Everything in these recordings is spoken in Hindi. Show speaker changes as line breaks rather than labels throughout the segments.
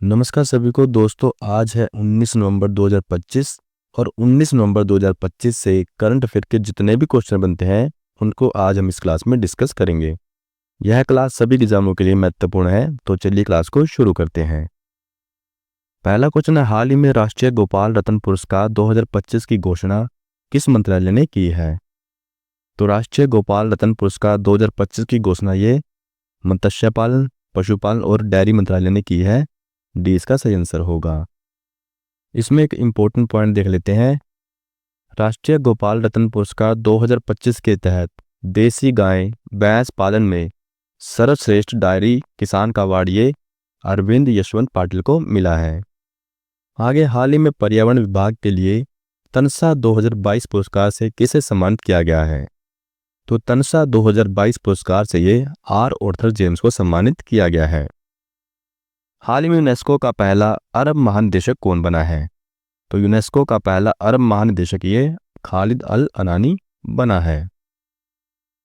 नमस्कार सभी को दोस्तों। आज है 19 नवंबर 2025 और 19 नवंबर 2025 से करंट अफेयर के जितने भी क्वेश्चन बनते हैं उनको आज हम इस क्लास में डिस्कस करेंगे। यह क्लास सभी एग्जामों के लिए महत्वपूर्ण है, तो चलिए क्लास को शुरू करते हैं। पहला क्वेश्चन है, हाल ही में राष्ट्रीय गोपाल रत्न पुरस्कार 2025 की घोषणा किस मंत्रालय ने की है? तो राष्ट्रीय गोपाल रत्न पुरस्कार 2025 की घोषणा ये मत्स्य पालन, पशुपालन और डेयरी मंत्रालय ने की है। डी इसका सही आंसर होगा। इसमें एक इम्पोर्टेंट पॉइंट देख लेते हैं। राष्ट्रीय गोपाल रत्न पुरस्कार 2025 के तहत देसी गाय भैंस पालन में सर्वश्रेष्ठ डायरी किसान का अवार्ड ये अरविंद यशवंत पाटिल को मिला है। आगे, हाल ही में पर्यावरण विभाग के लिए तनसा 2022 पुरस्कार से किसे सम्मानित किया गया है? तो तनसा 2022 पुरस्कार से ये आर ऑर्थर जेम्स को सम्मानित किया गया है। हाल ही में यूनेस्को का पहला अरब महानिदेशक कौन बना है? तो यूनेस्को का पहला अरब महानिदेशक ये खालिद अल अनानी बना है।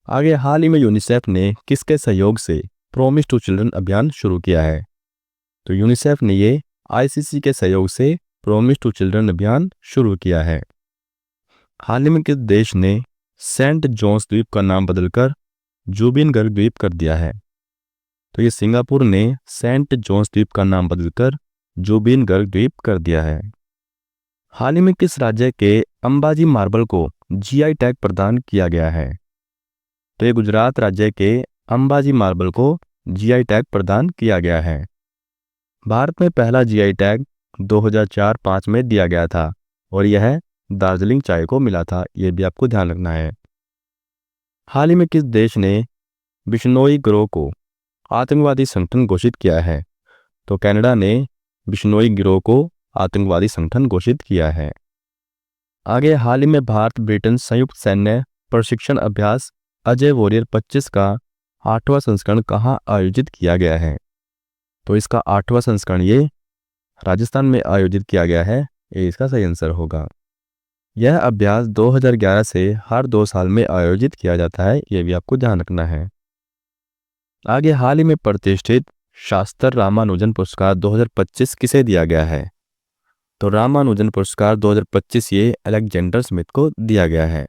आगे, हाल ही में यूनिसेफ ने किसके सहयोग से प्रॉमिस टू चिल्ड्रन अभियान शुरू किया है? तो यूनिसेफ ने ये आईसीसी के सहयोग से प्रॉमिस टू चिल्ड्रन अभियान शुरू किया है। हाल ही में किस देश ने सेंट जॉन्स द्वीप का नाम बदलकर जुबिनगर्ग द्वीप कर दिया है? तो ये सिंगापुर ने सेंट जॉन्स द्वीप का नाम बदलकर जुबिनगर्ग द्वीप कर दिया है। हाल ही में किस राज्य के अंबाजी मार्बल को जीआई टैग प्रदान किया गया है? तो ये गुजरात राज्य के अंबाजी मार्बल को जीआई टैग प्रदान किया गया है। भारत में पहला जीआई टैग 2004-05 में दिया गया था और यह दार्जिलिंग चाय को मिला था, यह भी आपको ध्यान रखना है। हाल ही में किस देश ने बिश्नोई गिरोह को आतंकवादी संगठन घोषित किया है? तो कनाडा ने बिश्नोई गिरोह को आतंकवादी संगठन घोषित किया है। आगे, हाल ही में भारत ब्रिटेन संयुक्त सैन्य प्रशिक्षण अभ्यास अजय वॉरियर 25 का 8वां संस्करण कहाँ आयोजित किया गया है? तो इसका 8वां संस्करण ये राजस्थान में आयोजित किया गया है, ये इसका सही आंसर होगा। यह अभ्यास 2011 से हर 2 साल में आयोजित किया जाता है, यह भी आपको ध्यान रखना है। आगे, हाल ही में प्रतिष्ठित शास्त्र रामानुजन पुरस्कार 2025 किसे दिया गया है? तो रामानुजन पुरस्कार 2025 ये अलेक्जेंडर स्मिथ को दिया गया है।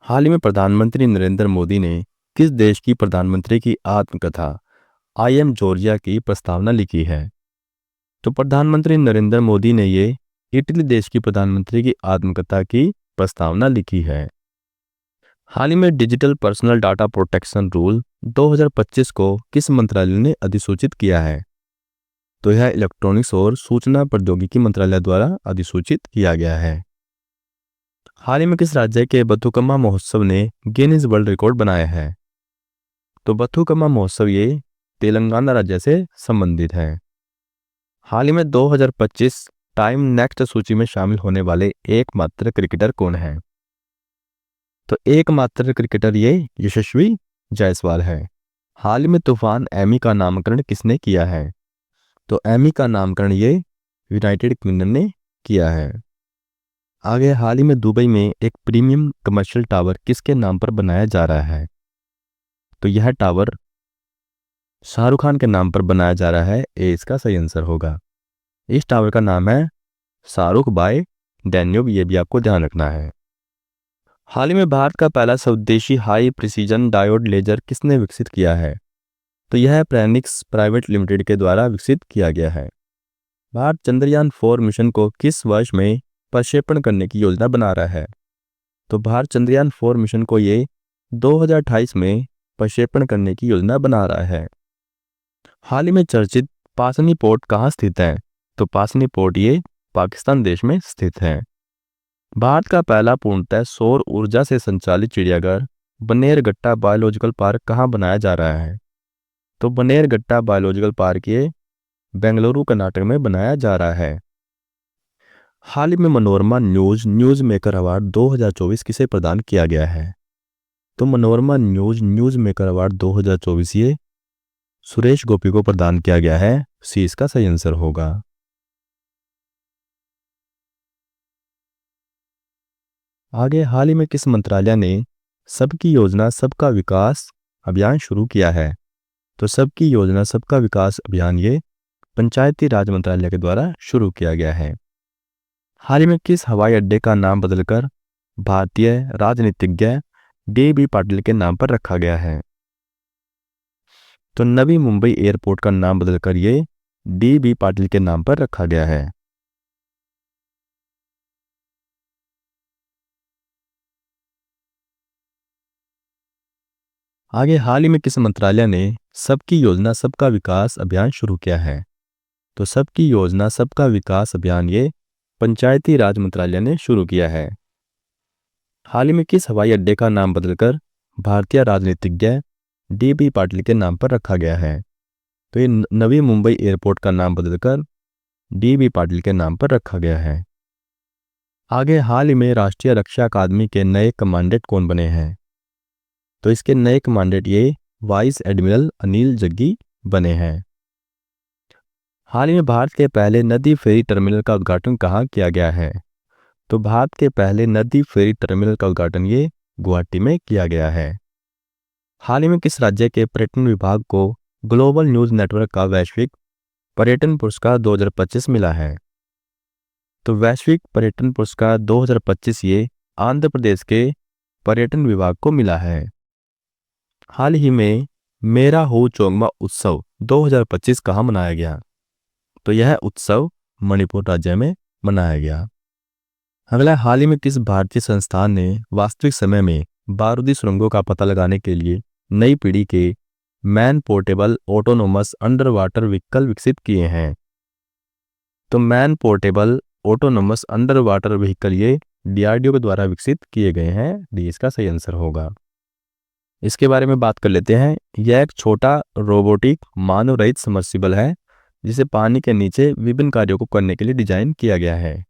हाल ही में प्रधानमंत्री नरेंद्र मोदी ने किस देश की प्रधानमंत्री की आत्मकथा आई एम जॉर्जिया की प्रस्तावना लिखी है? तो प्रधानमंत्री नरेंद्र मोदी ने ये इटली देश की प्रधानमंत्री की आत्मकथा की प्रस्तावना लिखी है। हाल ही में digital personal data protection rule 2025 को किस मंत्रालय ने अधिसूचित किया है? तो यह इलेक्ट्रॉनिक्स और सूचना प्रौद्योगिकी मंत्रालय द्वारा अधिसूचित किया गया है। हाल ही में किस राज्य के बथुकम्मा महोत्सव ने गिनीज वर्ल्ड रिकॉर्ड बनाया है? तो बथुकम्मा महोत्सव ये तेलंगाना राज्य से संबंधित है। हाल ही में 2025 टाइम नेक्स्ट सूची में शामिल होने वाले एकमात्र क्रिकेटर कौन है? तो एकमात्र क्रिकेटर ये यशस्वी जायसवाल है। हाल ही में तूफान एमी का नामकरण किसने किया है? तो एमी का नामकरण ये यूनाइटेड किंगडम ने किया है। आगे, हाल ही में दुबई में एक प्रीमियम कमर्शियल टावर किसके नाम पर बनाया जा रहा है? तो यह टावर शाहरुख खान के नाम पर बनाया जा रहा है, ये इसका सही आंसर होगा। इस टावर का नाम है शाहरुख बाय डैन्यूब, ये भी आपको ध्यान रखना है। हाल ही में भारत का पहला स्वदेशी हाई प्रिसीजन डायोड लेजर किसने विकसित किया है? तो यह प्रेनिक्स प्राइवेट लिमिटेड के द्वारा विकसित किया गया है। भारत चंद्रयान 4 मिशन को किस वर्ष में प्रक्षेपण करने की योजना बना रहा है? तो भारत चंद्रयान 4 मिशन को ये 2028 में प्रक्षेपण करने की योजना बना रहा है। हाल ही में चर्चित पासनी पोर्ट कहाँ स्थित है? तो पासनी पोर्ट ये पाकिस्तान देश में स्थित है। भारत का पहला पूर्णतः सौर ऊर्जा से संचालित चिड़ियाघर बनेरघट्टा बायोलॉजिकल पार्क कहाँ बनाया जा रहा है? तो बनेरघट्टा बायोलॉजिकल पार्क ये बेंगलुरु कर्नाटक में बनाया जा रहा है। हाल ही में मनोरमा न्यूज मेकर अवार्ड 2024 किसे प्रदान किया गया है? तो मनोरमा न्यूज मेकर अवार्ड 2024 ये सुरेश गोपी को प्रदान किया गया है, सी इसका सही आंसर होगा। आगे, हाल ही में किस मंत्रालय ने सबकी योजना सबका विकास अभियान शुरू किया है? तो सबकी योजना सबका विकास अभियान ये पंचायती राज मंत्रालय के द्वारा शुरू किया गया है। हाल ही में किस हवाई अड्डे का नाम बदलकर भारतीय राजनीतिज्ञ डी.बी. पाटिल के नाम पर रखा गया है? तो नवी मुंबई एयरपोर्ट का नाम बदलकर ये डी.बी. पाटिल के नाम पर रखा गया है। आगे हाल ही में किस मंत्रालय ने सबकी योजना सबका विकास अभियान शुरू किया है? तो सबकी योजना सबका विकास अभियान ये पंचायती राज मंत्रालय ने शुरू किया है। हाल ही में किस हवाई अड्डे का नाम बदलकर भारतीय राजनीतिज्ञ डी.बी. पाटिल के नाम पर रखा गया है? तो ये नवी मुंबई एयरपोर्ट का नाम बदलकर डी.बी. पाटिल के नाम पर रखा गया है। आगे हाल ही में राष्ट्रीय रक्षा अकादमी के नए कमांडेंट कौन बने हैं? तो इसके नए कमांडेंट ये वाइस एडमिरल अनिल जग्गी बने हैं। हाल ही में भारत के पहले नदी फेरी टर्मिनल का उद्घाटन कहाँ किया गया है? तो भारत के पहले नदी फेरी टर्मिनल का उद्घाटन ये गुवाहाटी में किया गया है। हाल ही में किस राज्य के पर्यटन विभाग को ग्लोबल न्यूज नेटवर्क का वैश्विक पर्यटन पुरस्कार 2025 मिला है? तो वैश्विक पर्यटन पुरस्कार 2025 ये आंध्र प्रदेश के पर्यटन विभाग को मिला है। हाल ही में मेरा हो चोंगमा उत्सव 2025 कहाँ मनाया गया? तो यह उत्सव मणिपुर राज्य में मनाया गया। अगला, हाल ही में किस भारतीय संस्थान ने वास्तविक समय में बारूदी सुरंगों का पता लगाने के लिए नई पीढ़ी के man portable autonomous under water vehicle विकसित किए हैं? तो man portable autonomous under water vehicle ये DRDO के द्वारा विकसित किए गए हैं। डी इसका सही आंसर होगा। इसके बारे में बात कर लेते हैं। यह एक छोटा रोबोटिक मानव रहित सबमर्सिबल है जिसे पानी के नीचे विभिन्न कार्यों को करने के लिए डिजाइन किया गया है।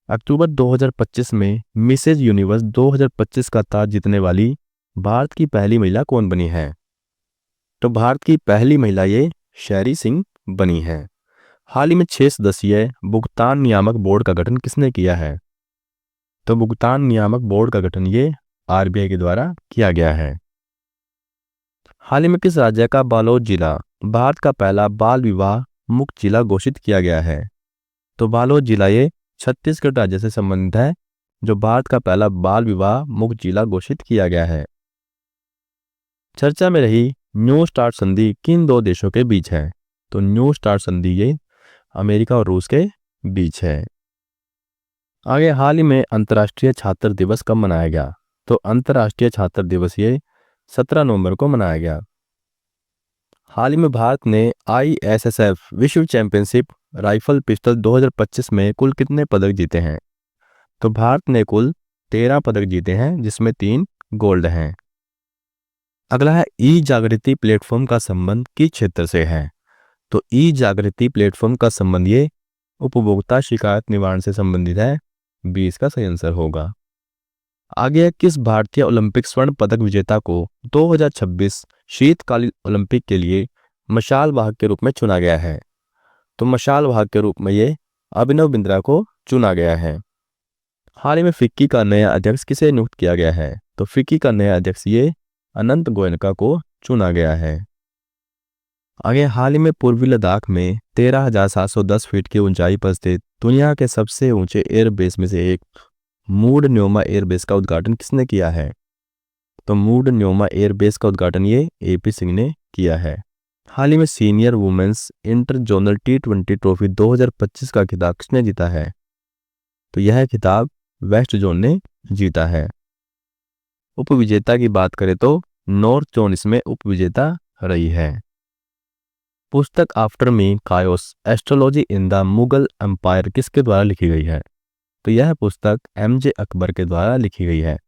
अक्टूबर 2025 में मिसेज यूनिवर्स 2025 का ताज जीतने वाली भारत की पहली महिला कौन बनी है? तो भारत की पहली महिला ये शैरी सिंह बनी है। हाल ही में 6 सदस्यीय भुगतान नियामक बोर्ड का गठन किसने किया है? तो भुगतान नियामक बोर्ड का गठन ये RBI के द्वारा किया गया है। हाल ही में किस राज्य का बालोद जिला भारत का पहला बाल विवाह मुक्त जिला घोषित किया गया है? तो बालोद जिला ये छत्तीसगढ़ राज्य से संबंधित है जो भारत का पहला बाल विवाह मुक्त जिला घोषित किया गया है। चर्चा में रही न्यू स्टार्ट संधि किन दो देशों के बीच है? तो न्यू स्टार्ट संधि ये अमेरिका और रूस के बीच है। आगे हाल ही में अंतर्राष्ट्रीय छात्र दिवस कब मनाया गया? तो अंतर्राष्ट्रीय छात्र दिवस ये 17 नवंबर को मनाया गया। हाल ही में भारत ने ISSF विश्व चैंपियनशिप राइफल पिस्टल 2025 में कुल कितने पदक जीते हैं? तो भारत ने कुल 13 पदक जीते हैं जिसमें 3 गोल्ड हैं। अगला है ई जागृति प्लेटफॉर्म का संबंध किस क्षेत्र से है? तो ई जागृति प्लेटफॉर्म का संबंध ये उपभोक्ता शिकायत निवारण से संबंधित है। 20 का सही आंसर होगा। आगे किस भारतीय ओलंपिक स्वर्ण पदक विजेता को 2026 शीतकालीन ओलंपिक के लिए मशाल वाहक के रूप में चुना गया है? तो मशाल वाहक के रूप में ये अभिनव बिंद्रा को चुना गया है। हाल ही में फिक्की का नया अध्यक्ष किसे नियुक्त किया गया है? तो फिक्की का नया अध्यक्ष ये अनंत गोयनका को चुना गया है। आगे हाल ही में पूर्वी लद्दाख में 13,710 फीट की ऊंचाई पर स्थित दुनिया के सबसे ऊंचे एयरबेस में से एक मूड न्योमा एयरबेस का उद्घाटन किसने किया है? तो मूड न्योमा एयरबेस का उद्घाटन ये AP सिंह ने किया है। हाल ही में senior women's inter zonal T20 trophy 2025 का खिताब किसने जीता है? तो यह खिताब वेस्ट जोन ने जीता है। उपविजेता की बात करें तो नॉर्थ जोन इसमें उपविजेता रही है। पुस्तक after me chaos astrology in the Mughal empire किसके द्वारा लिखी गई है? तो यह पुस्तक MJ अकबर के द्वारा लिखी गई है।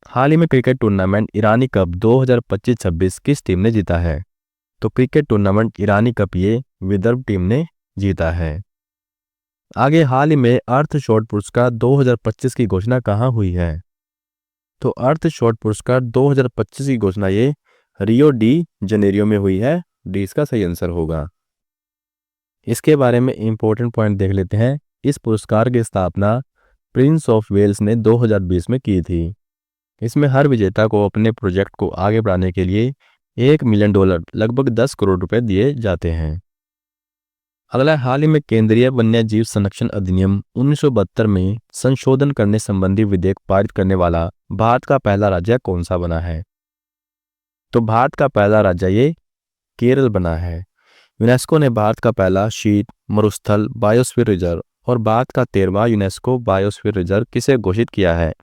हाल ही में क्रिकेट टूर्नामेंट ईरानी कप 2025-26 किस टीम ने जीता है? तो क्रिकेट टूर्नामेंट ईरानी कप ये विदर्भ टीम ने जीता है। आगे हाल ही में अर्थ शॉट पुरस्कार 2025 की घोषणा कहाँ हुई है? तो अर्थ शॉट पुरस्कार 2025 की घोषणा ये रियो डी जनेरियो में हुई है। डी इसका सही आंसर होगा। इसके बारे में इंपॉर्टेंट पॉइंट देख लेते हैं। इस पुरस्कार की स्थापना प्रिंस ऑफ वेल्स ने 2020 में की थी। इसमें हर विजेता को अपने प्रोजेक्ट को आगे बढ़ाने के लिए $1 मिलियन लगभग 10 करोड़ रुपए दिए जाते हैं। अगला, हाल ही में केंद्रीय वन्यजीव संरक्षण अधिनियम 1972 में संशोधन करने संबंधी विधेयक पारित करने वाला भारत का पहला राज्य कौन सा बना है? तो भारत का पहला राज्य ये केरल बना है। यूनेस्को ने भारत का पहला शीत मरुस्थल बायोस्फीयर रिजर्व और भारत का 13वां यूनेस्को बायोस्फीयर रिजर्व किसे घोषित किया है?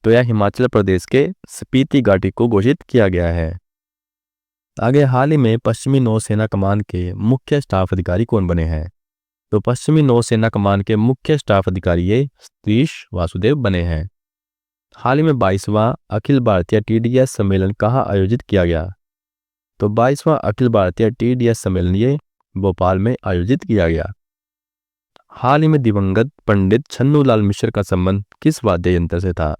तो यह हिमाचल प्रदेश के स्पीति घाटी को घोषित किया गया है। आगे, हाल ही में पश्चिमी नौसेना कमान के मुख्य स्टाफ अधिकारी कौन बने हैं? तो पश्चिमी नौसेना कमान के मुख्य स्टाफ अधिकारी ये सतीश वासुदेव बने हैं। हाल ही में 22वां अखिल भारतीय TDS सम्मेलन कहाँ आयोजित किया गया? तो 22वां अखिल भारतीय TDS सम्मेलन ये भोपाल में आयोजित किया गया। हाल ही में दिवंगत पंडित छन्नूलाल मिश्र का संबंध किस वाद्य यंत्र से था?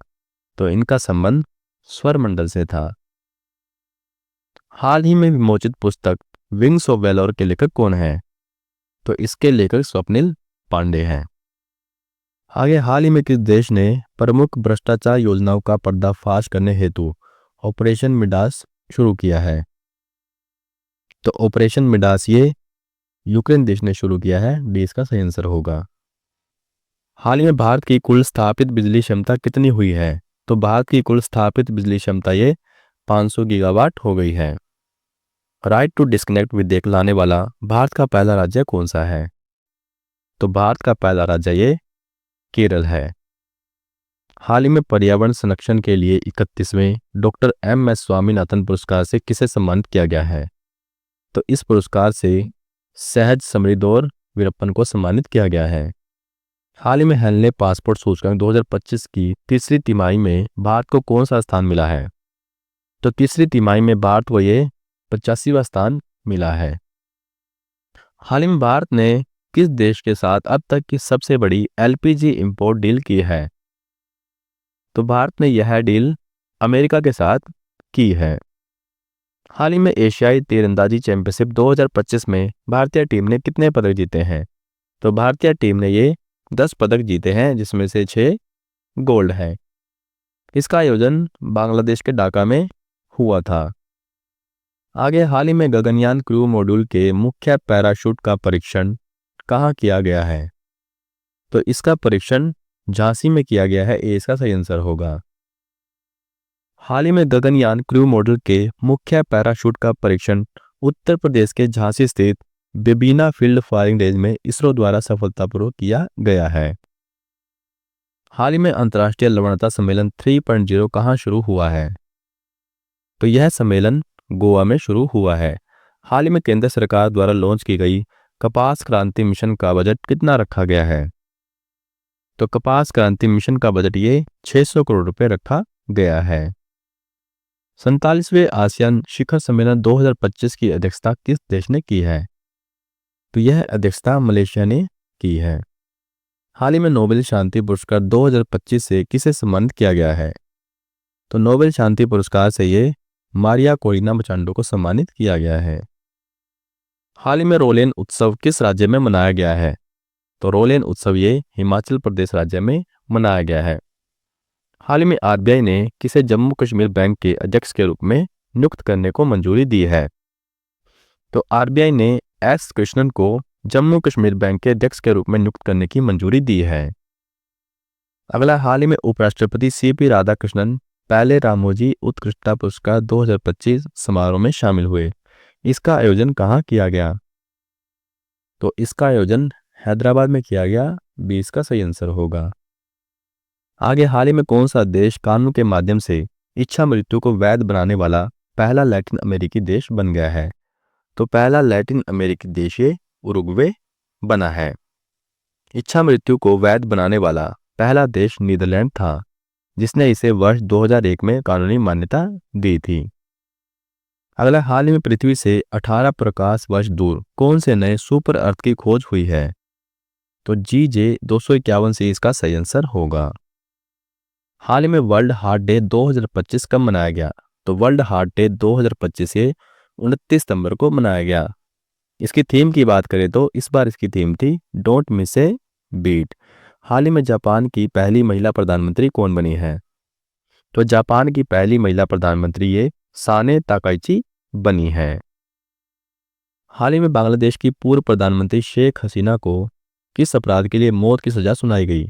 तो इनका संबंध स्वर मंडल से था। हाल ही में विमोचित पुस्तक विंग्स ऑफ वेलोर के लेखक कौन हैं? तो इसके लेखक स्वप्निल पांडे हैं। आगे, हाल ही में किस देश ने प्रमुख भ्रष्टाचार योजनाओं का पर्दाफाश करने हेतु ऑपरेशन मिडास शुरू किया है? तो ऑपरेशन मिडास ये यूक्रेन देश ने शुरू किया है। डी इसका सही आंसर होगा। हाल ही में भारत की कुल स्थापित बिजली क्षमता कितनी हुई है? तो भारत की कुल स्थापित बिजली क्षमता ये 500 गीगावाट हो गई है। राइट टू डिस्कनेक्ट विधेयक लाने वाला भारत का पहला राज्य कौन सा है? तो भारत का पहला राज्य ये केरल है। हाल ही में पर्यावरण संरक्षण के लिए 31वें डॉक्टर MS स्वामीनाथन पुरस्कार से किसे सम्मानित किया गया है? तो इस पुरस्कार से सहज समृद्ध और वीरप्पन को सम्मानित किया गया है। हाल ही में हेनले पासपोर्ट सूचकांक 2025 की तीसरी तिमाही में भारत को कौन सा स्थान मिला है? तो तीसरी तिमाही में भारत को ये 85वां स्थान मिला है। हाल ही में भारत ने किस देश के साथ अब तक की सबसे बड़ी LPG इंपोर्ट डील की है? तो भारत ने यह डील अमेरिका के साथ की है। हाल ही में एशियाई तीरंदाजी चैंपियनशिप 2025 में भारतीय टीम ने कितने पदक जीते हैं? तो भारतीय टीम ने ये 10 पदक जीते हैं, जिसमें से 6 गोल्ड है। इसका आयोजन बांग्लादेश के ढाका में हुआ था। आगे, हाल ही में गगनयान क्रू मॉड्यूल के मुख्य पैराशूट का परीक्षण कहाँ किया गया है? तो इसका परीक्षण झांसी में किया गया है। ए इसका सही आंसर होगा। हाल ही में गगनयान क्रू मॉड्यूल के मुख्य पैराशूट का परीक्षण उत्तर प्रदेश के झांसी स्थित बेबीना फील्ड फायरिंग रेंज में इसरो द्वारा सफलतापूर्वक किया गया है। हाल ही में अंतर्राष्ट्रीय लवणता सम्मेलन 3.0 कहाँ शुरू हुआ है? तो यह सम्मेलन गोवा में शुरू हुआ है। हाल ही में केंद्र सरकार द्वारा लॉन्च की गई कपास क्रांति मिशन का बजट कितना रखा गया है? तो कपास क्रांति मिशन का बजट ये 600 करोड़ रुपए रखा गया है। 47वें आसियान शिखर सम्मेलन 2025 की अध्यक्षता किस देश ने की है? तो यह अध्यक्षता मलेशिया ने की है। हाल ही में नोबेल शांति पुरस्कार 2025 से किसे सम्मानित किया गया है? तो नोबेल शांति पुरस्कार से ये मारिया कोरिना मचांडो को सम्मानित किया गया है। हाल ही में रोलेन उत्सव किस राज्य में मनाया गया है? तो रोलेन उत्सव ये हिमाचल प्रदेश राज्य में मनाया गया है। हाल ही में RBI ने किसे जम्मू कश्मीर बैंक के अध्यक्ष के रूप में नियुक्त करने को मंजूरी दी है? तो RBI ने S कृष्णन को जम्मू कश्मीर बैंक के अध्यक्ष के रूप में नियुक्त करने की मंजूरी दी है। अगला, हाल ही में उपराष्ट्रपति CP राधाकृष्णन पहले रामोजी उत्कृष्टता पुरस्कार 2025 समारोह में शामिल हुए। इसका आयोजन कहाँ किया गया? तो इसका आयोजन हैदराबाद में किया गया। 20 का सही आंसर होगा। आगे, हाल ही में कौन सा देश कानून के माध्यम से इच्छा मृत्यु को वैध बनाने वाला पहला लैटिन अमेरिकी देश बन गया है? तो पहला लैटिन अमेरिकी देश ये उरुग्वे बना है। इच्छा मृत्यु को वैध बनाने वाला पहला देश नीदरलैंड था, जिसने इसे वर्ष 2001 में कानूनी मान्यता दी थी। अगला, हाल ही में पृथ्वी से 18 प्रकाश वर्ष दूर कौन से नए सुपर अर्थ की खोज हुई है? तो GJ 251 से इसका सही आंसर होगा। हाल ही में वर्ल्ड हार्ट डे 2025 कब मनाया गया? तो वर्ल्ड हार्ट डे 2025 से 29 सितंबर को मनाया गया। इसकी थीम की बात करें तो इस बार इसकी थीम थी डोंट मिस ए बीट। हाल ही में जापान की पहली महिला प्रधानमंत्री कौन बनी है? तो जापान की पहली महिला प्रधानमंत्री ये साने ताकाइची बनी है। हाल ही में बांग्लादेश की पूर्व प्रधानमंत्री शेख हसीना को किस अपराध के लिए मौत की सजा सुनाई गई?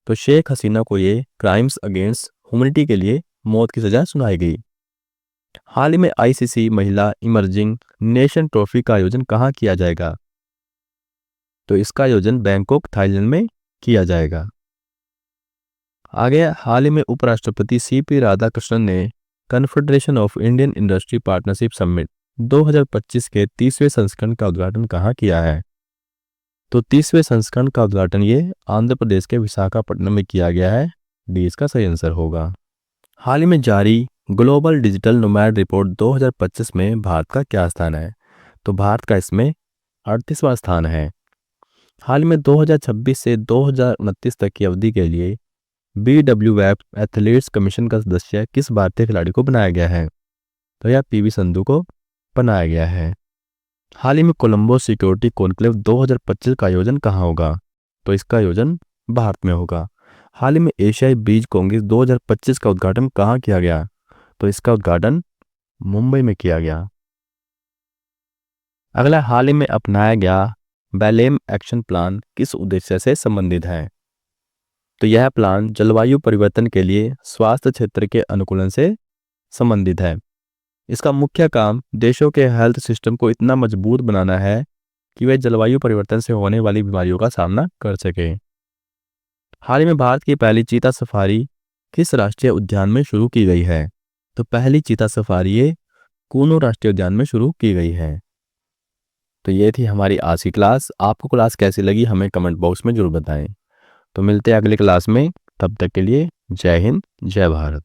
तो शेख हसीना को ये क्राइम्स अगेंस्ट ह्यूमैनिटी के लिए मौत की सजा सुनाई गई। हाल ही में आईसीसी महिला इमर्जिंग नेशन ट्रॉफी का आयोजन कहाँ किया जाएगा? तो इसका आयोजन बैंकॉक थाईलैंड में किया जाएगा। आगे हाल ही में उपराष्ट्रपति सीपी राधाकृष्णन ने confederation of Indian industry partnership summit 2025 के 30वें संस्करण का उद्घाटन कहाँ किया है? तो 30वें संस्करण का उद्घाटन ये आंध्र प्रदेश के विशाखापट्टनम में किया गया है। डी इसका सही आंसर होगा। हाल ही में जारी ग्लोबल डिजिटल नोमैड रिपोर्ट 2025 में भारत का क्या स्थान है? तो भारत का इसमें 38वां स्थान है। हाल में 2026 से 2029 तक की अवधि के लिए BWF एथलीट्स कमीशन का सदस्य किस भारतीय खिलाड़ी को बनाया गया है? तो यह PV संधू को बनाया गया है। हाल ही में कोलंबो सिक्योरिटी कॉन्क्लेव 2025 का आयोजन कहाँ होगा? तो इसका आयोजन भारत में होगा। हाल ही में एशियाई बीज कांग्रेस 2025 का उद्घाटन कहाँ किया गया? तो इसका उद्घाटन मुंबई में किया गया। अगला, हाल ही में अपनाया गया बेलेम एक्शन प्लान किस उद्देश्य से संबंधित है? तो यह प्लान जलवायु परिवर्तन के लिए स्वास्थ्य क्षेत्र के अनुकूलन से संबंधित है। इसका मुख्य काम देशों के हेल्थ सिस्टम को इतना मजबूत बनाना है कि वे जलवायु परिवर्तन से होने वाली बीमारियों का सामना कर सके। हाल ही में भारत की पहली चीता सफारी किस राष्ट्रीय उद्यान में शुरू की गई है? तो पहली चीता सफारी ये कूनो राष्ट्रीय उद्यान में शुरू की गई है। तो ये थी हमारी आज की क्लास। आपको क्लास कैसी लगी हमें कमेंट बॉक्स में जरूर बताएं। तो मिलते हैं अगली क्लास में, तब तक के लिए जय हिंद, जय भारत।